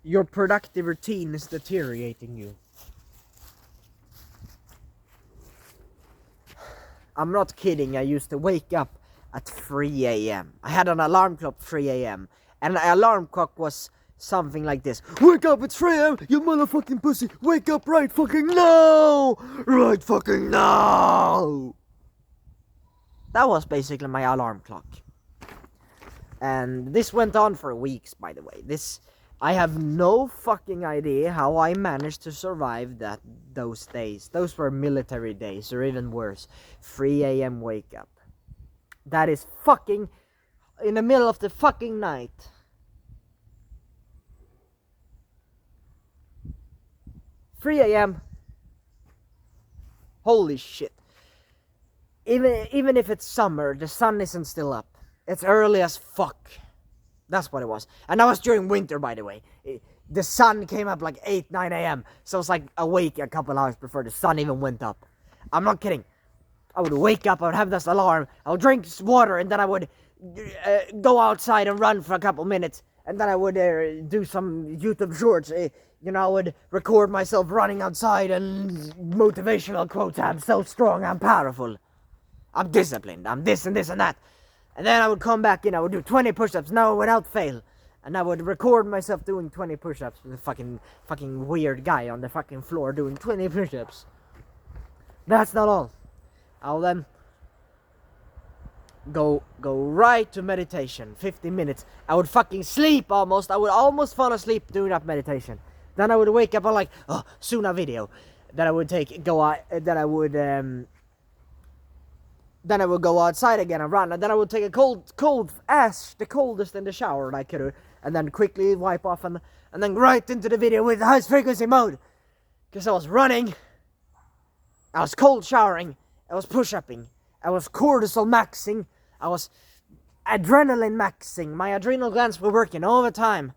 Your productive routine is deteriorating you. I'm not kidding, I used to wake up at 3 a.m. I had an alarm clock 3 a.m. And the alarm clock was something like this. Wake up, it's 3 a.m. you motherfucking pussy. Wake up right fucking now. Right fucking now. That was basically my alarm clock. And this went on for weeks, by the way. I have no fucking idea how I managed to survive those days. Those were military days, or even worse. 3 a.m. wake up. That is fucking in the middle of the fucking night. "3 a.m. Holy shit. Even if it's summer, the sun isn't still up. It's early as fuck. That's what it was. And that was during winter, by the way. The sun came up like 8, 9 a.m. So I was like awake a couple hours before the sun even went up. I'm not kidding. I would wake up, I would have this alarm, I would drink water, and then I would go outside and run for a couple minutes. And then I would do some YouTube shorts. I would record myself running outside and motivational quotes. I'm so strong, I'm powerful. I'm disciplined, I'm this and this and that. And then I would come back in, I would do 20 push-ups, no, without fail. And I would record myself doing 20 push-ups with a fucking weird guy on the fucking floor doing 20 push-ups. That's not all. I'll then go right to meditation, 15 minutes. I would fucking sleep almost. I would almost fall asleep doing that meditation. Then I would wake up and like, soon a video. Then I would go outside again and run, and then I would take a cold ass, the coldest in the shower I could, and then quickly wipe off and then right into the video with the highest frequency mode. Because I was running, I was cold showering, I was push-upping, I was cortisol maxing, I was adrenaline maxing, my adrenal glands were working overtime.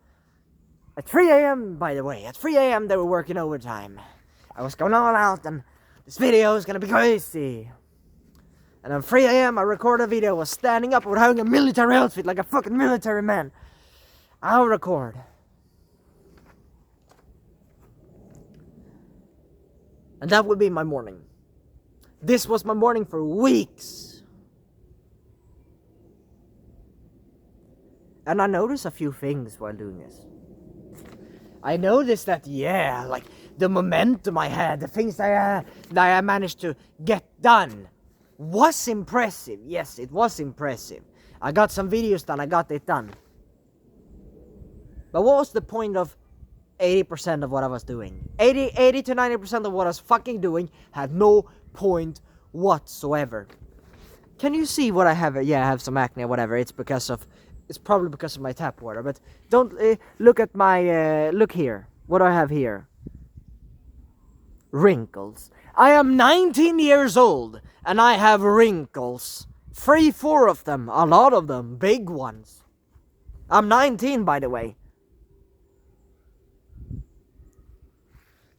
At 3 a.m, by the way, at 3 a.m. they were working overtime. I was going all out, and this video is gonna be crazy. And at 3 a.m. I recorded a video, I was standing up, I was having a military outfit like a fucking military man. I'll record. And that would be my morning. This was my morning for weeks. And I noticed a few things while doing this. I noticed that, like the momentum I had, the things that I managed to get done was impressive. Yes, it was impressive. I got some videos done, I got it done. But what was the point of 80% of what I was doing? 80 to 90% of what I was fucking doing had no point whatsoever. Can you see what I have? Yeah, I have some acne or whatever. It's probably because of my tap water. But don't look at my, look here. What do I have here? Wrinkles. I am 19 years old and I have wrinkles. 3-4 of them, a lot of them, big ones. I'm 19, by the way.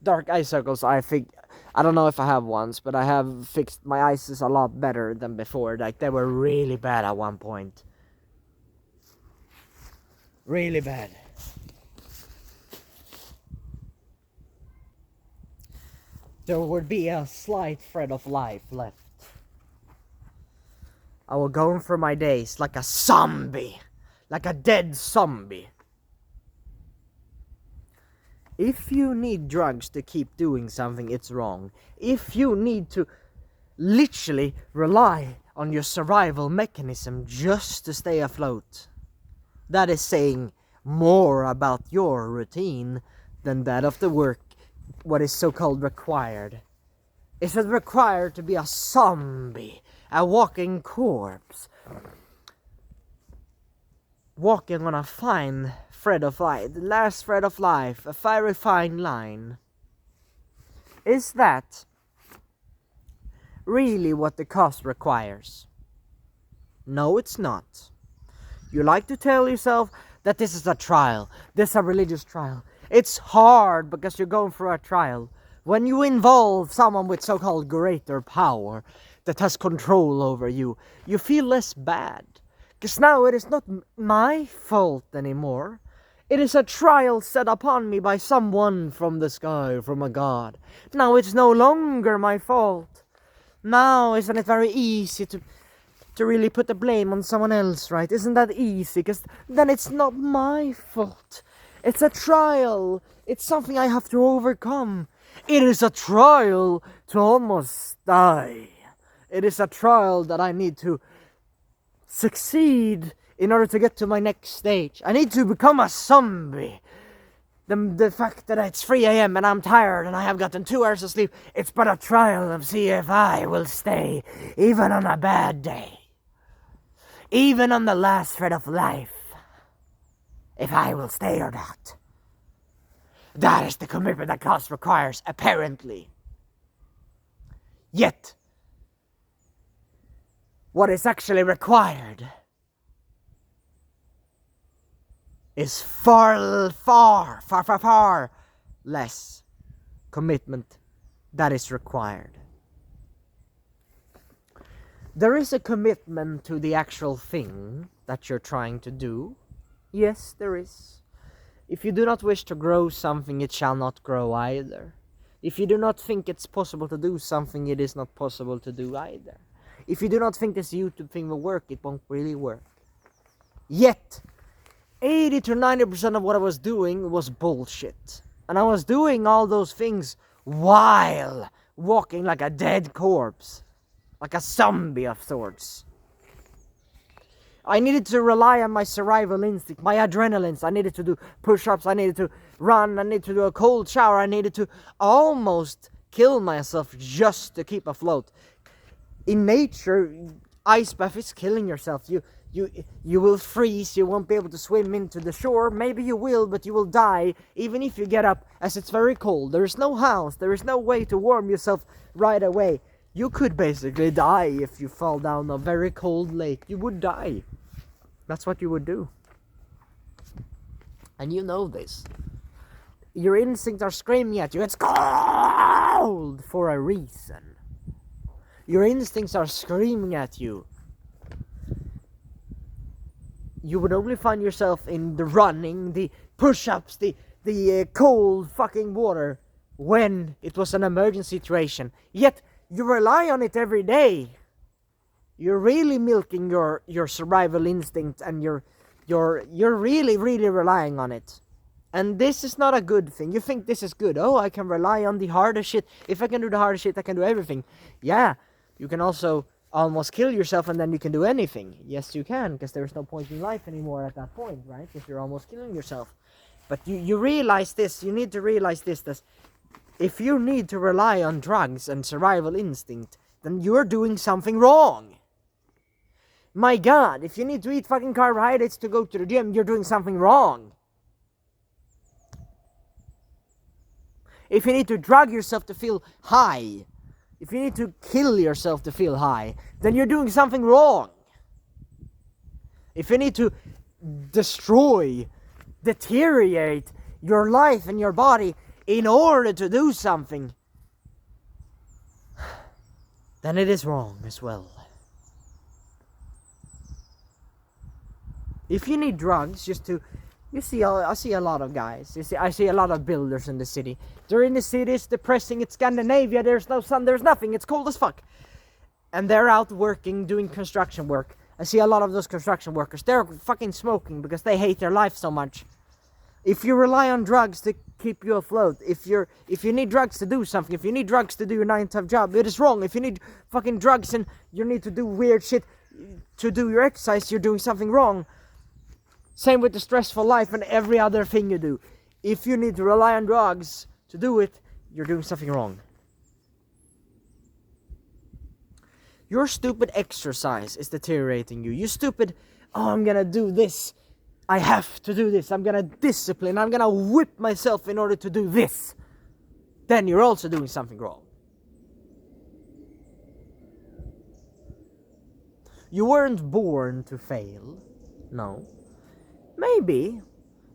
Dark eye circles, I think, I don't know if I have ones, but I have fixed my eyes a lot better than before. Like, they were really bad at one point. Really bad. There would be a slight thread of life left. I will go through my days like a zombie. Like a dead zombie. If you need drugs to keep doing something, it's wrong. If you need to literally rely on your survival mechanism just to stay afloat, that is saying more about your routine than that of the work, what is so-called required. Is it required to be a zombie, a walking corpse, walking on a fine thread of life, the last thread of life, a very fine line? Is that really what the cause requires? No, it's not. You like to tell yourself that this is a trial, this is a religious trial. It's hard because you're going through a trial. When you involve someone with so-called greater power that has control over you, you feel less bad. Because now it is not my fault anymore. It is a trial set upon me by someone from the sky, from a god. Now it's no longer my fault. Now, isn't it very easy to really put the blame on someone else, right? Isn't that easy? Because then it's not my fault. It's a trial. It's something I have to overcome. It is a trial to almost die. It is a trial that I need to succeed in order to get to my next stage. I need to become a zombie. The fact that it's 3 a.m. and I'm tired and I have gotten 2 hours of sleep, it's but a trial of see if I will stay, even on a bad day. Even on the last thread of life. If I will stay or not. That is the commitment that God requires, apparently. Yet, what is actually required is far less commitment that is required. There is a commitment to the actual thing that you're trying to do. Yes, there is. If you do not wish to grow something, it shall not grow either. If you do not think it's possible to do something, it is not possible to do either. If you do not think this YouTube thing will work, it won't really work. Yet, 80 to 90% of what I was doing was bullshit. And I was doing all those things while walking like a dead corpse. Like a zombie of sorts. I needed to rely on my survival instinct, my adrenaline. I needed to do push-ups, I needed to run, I needed to do a cold shower, I needed to almost kill myself just to keep afloat. In nature, ice bath is killing yourself. You will freeze, you won't be able to swim into the shore. Maybe you will, but you will die even if you get up, as it's very cold. There is no house, there is no way to warm yourself right away. You could basically die if you fall down a very cold lake. You would die. That's what you would do. And you know this. Your instincts are screaming at you. It's cold for a reason. Your instincts are screaming at you. You would only find yourself in the running, the push-ups, the cold fucking water when it was an emergency situation. Yet, you rely on it every day. You're really milking your survival instinct, and you're really relying on it. And this is not a good thing. You think this is good. Oh, I can rely on the hardest shit. If I can do the hardest shit, I can do everything. Yeah, you can also almost kill yourself and then you can do anything. Yes, you can, because there's no point in life anymore at that point, right? If you're almost killing yourself. But you realize this. You need to realize this. That if you need to rely on drugs and survival instinct, then you're doing something wrong. My God, if you need to eat fucking carbohydrates to go to the gym, you're doing something wrong. If you need to drug yourself to feel high, if you need to kill yourself to feel high, then you're doing something wrong. If you need to destroy, deteriorate your life and your body in order to do something, then it is wrong as well. If you need drugs just to, I see a lot of guys. I see a lot of builders in the city. They're in the city, it's depressing, it's Scandinavia, there's no sun, there's nothing, it's cold as fuck. And they're out working, doing construction work. I see a lot of those construction workers. They're fucking smoking because they hate their life so much. If you rely on drugs to keep you afloat, if you need drugs to do something, if you need drugs to do your 9-to-5 job, it is wrong. If you need fucking drugs and you need to do weird shit to do your exercise, you're doing something wrong. Same with the stressful life and every other thing you do. If you need to rely on drugs to do it, you're doing something wrong. Your stupid exercise is deteriorating you. You stupid, oh, I'm gonna do this. I have to do this. I'm gonna discipline. I'm gonna whip myself in order to do this. Then you're also doing something wrong. You weren't born to fail. No. Maybe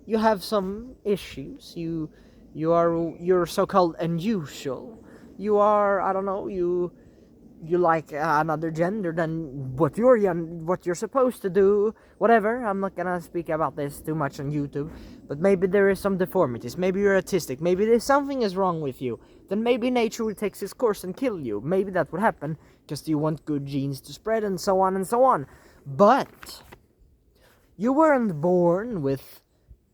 you have some issues. You're so-called unusual. You are, I don't know, you like another gender than what you're supposed to do, whatever. I'm not gonna speak about this too much on YouTube, but maybe there is some deformities, maybe you're autistic, maybe there's something is wrong with you, then maybe nature will take its course and kill you. Maybe that would happen because you want good genes to spread, and so on and so on. But you weren't born with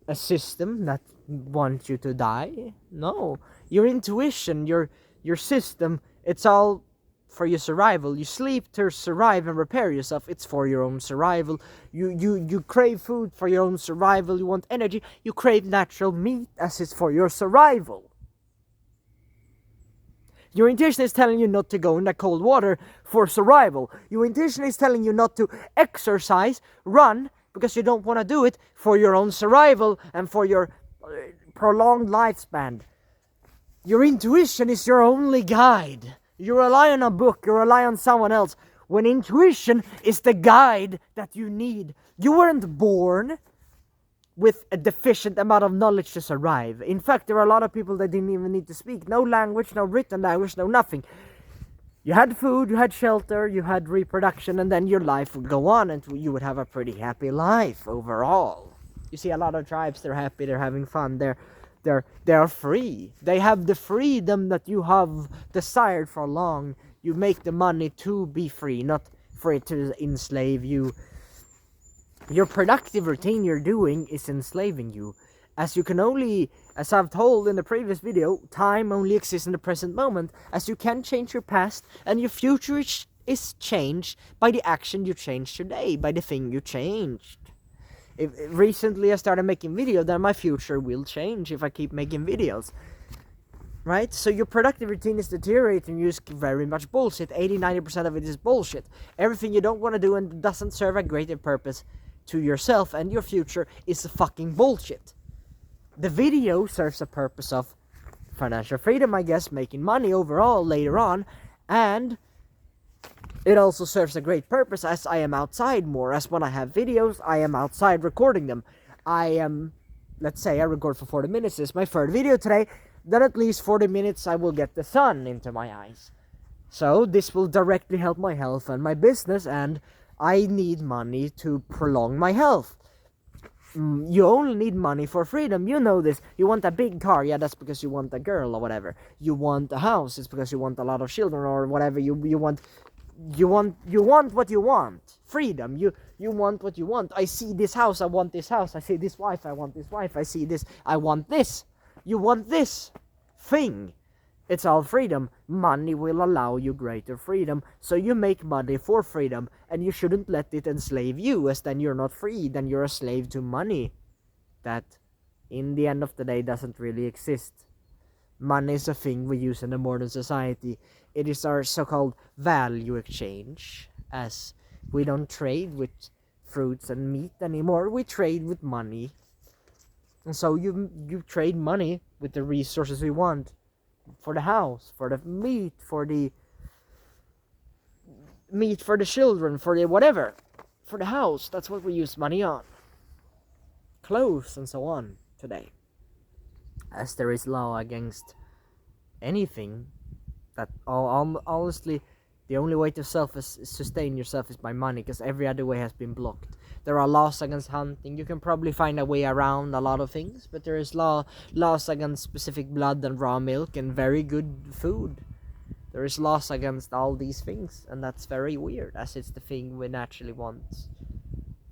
a system that wants you to die. No, your intuition, your system, it's all for your survival. You sleep to survive and repair yourself. It's for your own survival. You crave food for your own survival. You want energy. You crave natural meat as it's for your survival. Your intuition is telling you not to go in that cold water for survival. Your intuition is telling you not to exercise, run, because you don't want to do it for your own survival and for your prolonged lifespan. Your intuition is your only guide. You rely on a book, you rely on someone else, when intuition is the guide that you need. You weren't born with a deficient amount of knowledge to survive. In fact, there are a lot of people that didn't even need to speak. No language, no written language, no nothing. You had food, you had shelter, you had reproduction, and then your life would go on and you would have a pretty happy life overall. You see a lot of tribes, they're happy, they're having fun, they're free. They have the freedom that you have desired for long. You make the money to be free, not for it to enslave you. Your productive routine you're doing is enslaving you. As I've told in the previous video, time only exists in the present moment, as you can change your past, and your future is changed by the action you changed today, by the thing you changed. If recently I started making videos, then my future will change if I keep making videos. Right? So your productive routine is deteriorating. You use very much bullshit. 80-90% of it is bullshit. Everything you don't want to do and doesn't serve a greater purpose to yourself and your future is fucking bullshit. The video serves a purpose of financial freedom, I guess, making money overall later on, and it also serves a great purpose as I am outside more. As when I have videos, I am outside recording them. Let's say I record for 40 minutes. This is my third video today. Then at least 40 minutes I will get the sun into my eyes. So this will directly help my health and my business, and I need money to prolong my health. You only need money for freedom. You know this. You want a big car, yeah, that's because you want a girl or whatever. You want a house, it's because you want a lot of children or whatever. You want what you want. Freedom. You want what you want. I see this house, I want this house. I see this wife, I want this wife. I see this, I want this. You want this thing. It's all freedom. Money will allow you greater freedom. So you make money for freedom, and you shouldn't let it enslave you, as then you're not free, then you're a slave to money. That, in the end of the day, doesn't really exist. Money is a thing we use in the modern society. It is our so-called value exchange, as we don't trade with fruits and meat anymore. We trade with money. And so you trade money with the resources we want. For the house, for the meat, for the children, for the whatever. For the house, that's what we use money on. Clothes and so on today. As there is law against anything, that honestly, the only way to sustain yourself is by money, because every other way has been blocked. There are laws against hunting. You can probably find a way around a lot of things, but there is laws against specific blood and raw milk and very good food. There is laws against all these things, and that's very weird, as it's the thing we naturally want.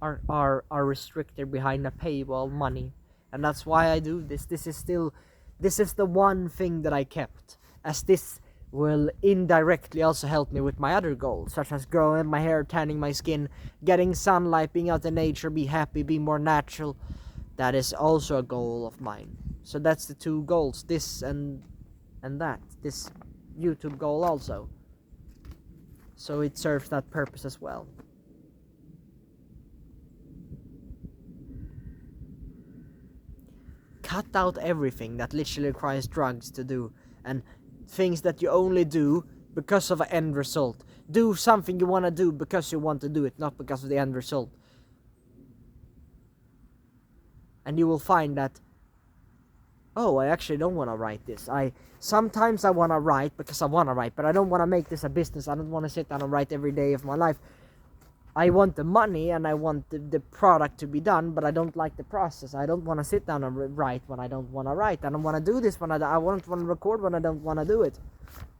Are restricted behind a paywall, money, and that's why I do this. This is the one thing that I kept, as this will indirectly also help me with my other goals, such as growing my hair, tanning my skin, getting sunlight, being out in nature, be happy, be more natural. That is also a goal of mine. So that's the two goals, this and that. This YouTube goal also. So it serves that purpose as well. Cut out everything that literally requires drugs to do, and things that you only do because of an end result. Do something you want to do because you want to do it, not because of the end result. And you will find that, oh, I actually don't want to write this. Sometimes I want to write because I want to write, but I don't want to make this a business. I don't want to sit down and write every day of my life. I want the money and I want the product to be done, but I don't like the process. I don't want to sit down and write when I don't want to write. I don't want to do this when I don't want to record when I don't want to do it,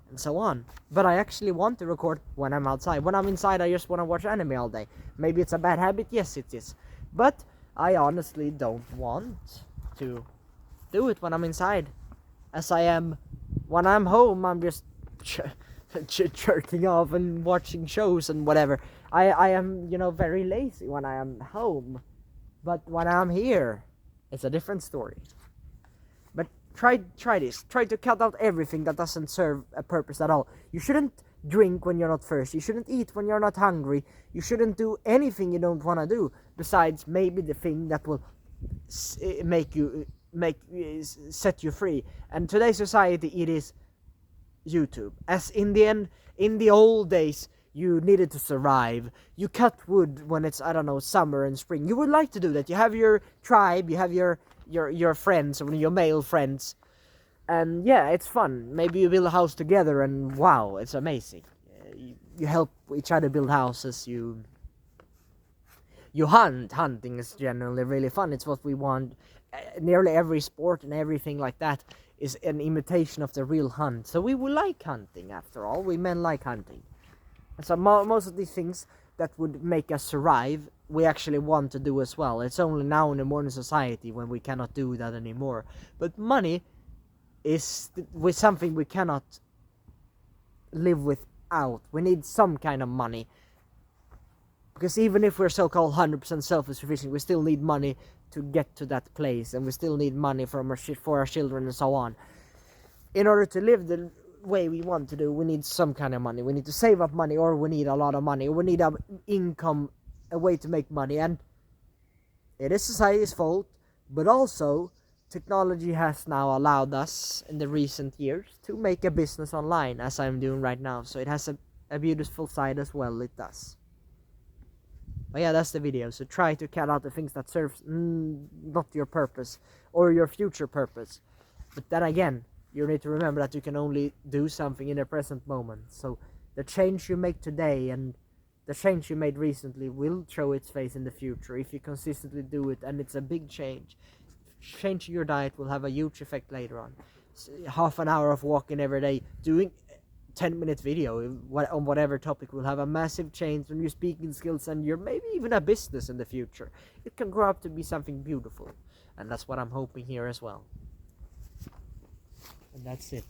and so on. But I actually want to record when I'm outside. When I'm inside, I just want to watch anime all day. Maybe it's a bad habit. Yes, it is. But I honestly don't want to do it when I'm inside, as I am when I'm home. I'm just jerking off and watching shows and whatever. I am, very lazy when I am home, but when I'm here, it's a different story. But try this. Try to cut out everything that doesn't serve a purpose at all. You shouldn't drink when you're not thirsty. You shouldn't eat when you're not hungry. You shouldn't do anything you don't want to do, besides maybe the thing that will set you free. And today's society, it is YouTube. As in the old days, you needed to survive. You cut wood when it's, I don't know, summer and spring. You would like to do that. You have your tribe, you have your friends, or your male friends, and yeah, it's fun. Maybe you build a house together, and wow, it's amazing. You help each other build houses. You hunt. Hunting is generally really fun. It's what we want. Nearly every sport and everything like that is an imitation of the real hunt. So we will like hunting, after all. We men like hunting. And so most of these things that would make us survive, we actually want to do as well. It's only now in the modern society when we cannot do that anymore. But money is something we cannot live without. We need some kind of money. Because even if we're so-called 100% self-sufficient, we still need money to get to that place, and we still need money for our children and so on. In order to live the way we want to do, we need some kind of money. We need to save up money, or we need a lot of money, or we need an income, a way to make money. And it is society's fault, but also technology has now allowed us in the recent years to make a business online, as I'm doing right now. So it has a beautiful side as well. It does. But yeah, that's the video. So try to cut out the things that serves not your purpose or your future purpose. But then again, you need to remember that you can only do something in the present moment. So the change you make today and the change you made recently will show its face in the future if you consistently do it, and it's a big change. Changing your diet will have a huge effect later on. Half an hour of walking every day, doing 10-minute video on whatever topic will have a massive change on your speaking skills and your maybe even a business in the future. It can grow up to be something beautiful, and that's what I'm hoping here as well. And that's it.